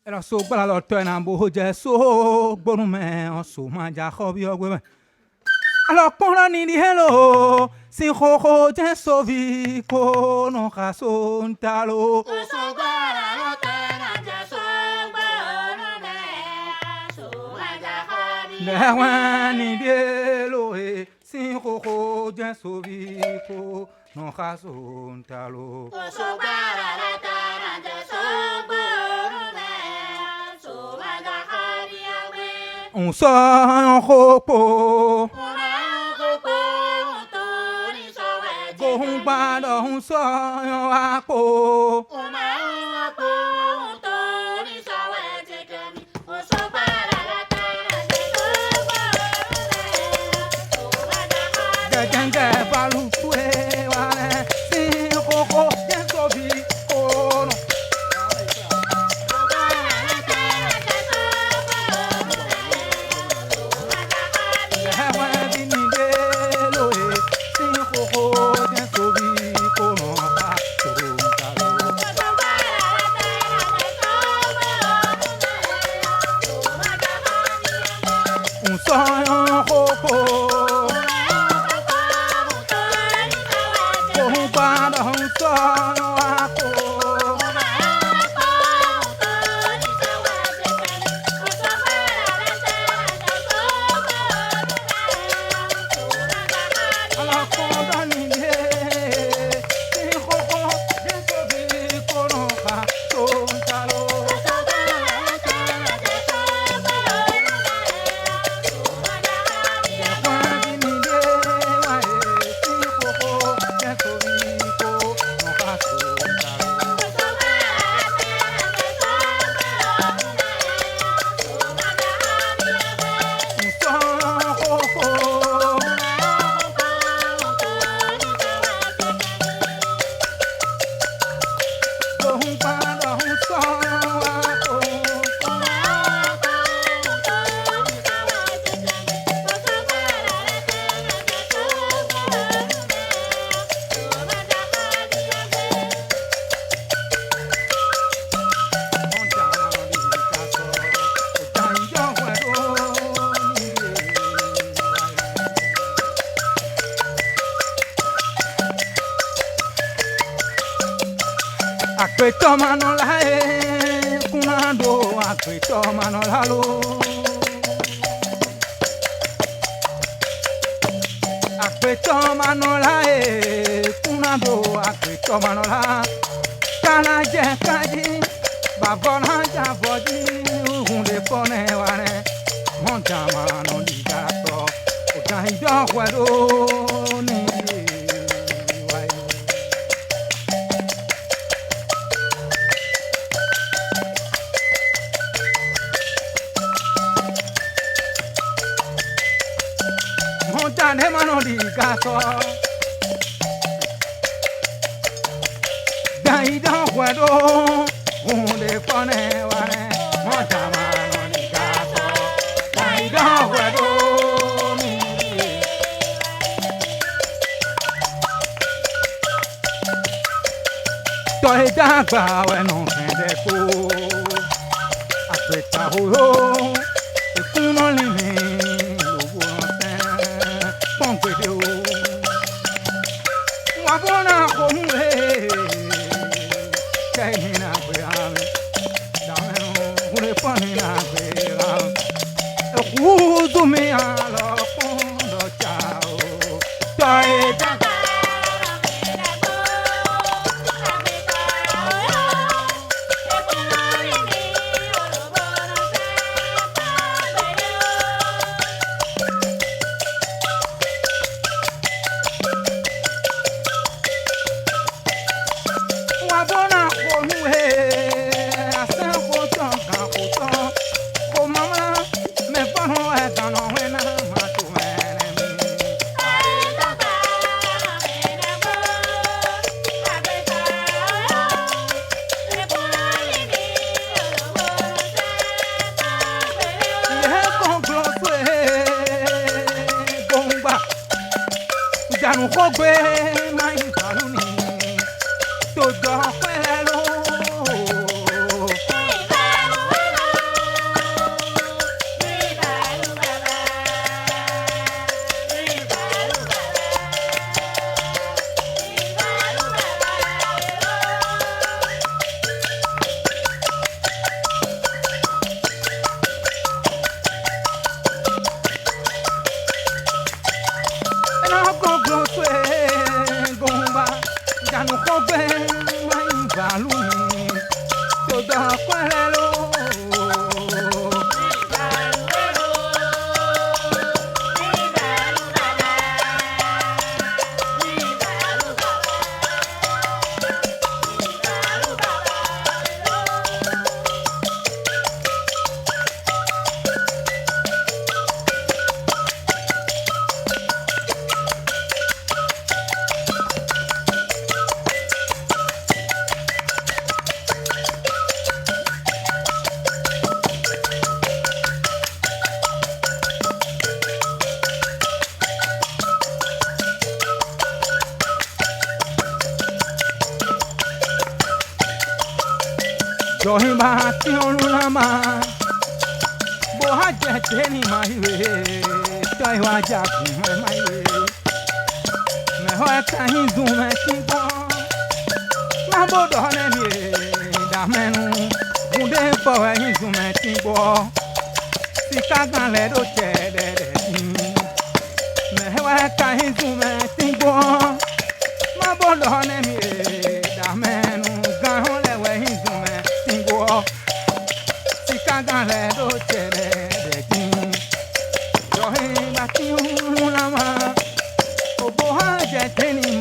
Era so gbala lo to na bo je so gbonu me on so ma ja kho bi ogbe me. Alors pon ni di hello si kho kho je so vi ko no ka so ntalo. So gbala lo to na je so gbonu me so ma ja kho bi. Le wan ni di hello si kho kho je so vi ko no ka so ntalo. So gbala lo to na je so gbonu me so ma ja kho bi ogbe. On so kho Kohun gbado hun so yan apo. Jẹjẹjẹ balutu wa rẹ si koko jẹso bi kono. Ẹwẹ́ bí mi dé lóye si koko jẹso bi kono ká tó ń ta lọ. Un so yan koko. Kohun gbado hun so yan apo. Alakondo ni le si koko jẹso bi kono ká tó ń ta lọ. Akpeto mano la kunando akpeto mano la lo. Akpeto mano la kunando akpeto mano la. Kana je kaji babona jabodi hunde pone wane. Monta mano di gato utai do kwado ni. Montane mano di gato Dai da guado Unde pone wane Monta mano di gato Dai da guado Toi da gba we no pende ko Aspetta ho E kuno limi Wabona komwe Kaina kweam Dameno ure panina kweam Kudu me ala kondo chao Tae tata Wabona komwe Asa koton ka koton Ko mama me pano etano wena matu wene Ye konglo swe Gongba Janu kogwe mai baluni Todo kwelo Join back on Lama. Bohaja Jenny my way. Taiwa Jack my way. Mehoa can do my thing. Mambo don't let me. Damenu. Unde for his humanity. Sikagan let us get it. Mehoa can do my thing. Mambo don't let me. Damenu. Gahole where his humanity. Sikagan let us get it. Join back to Lama. Oboha Jetini.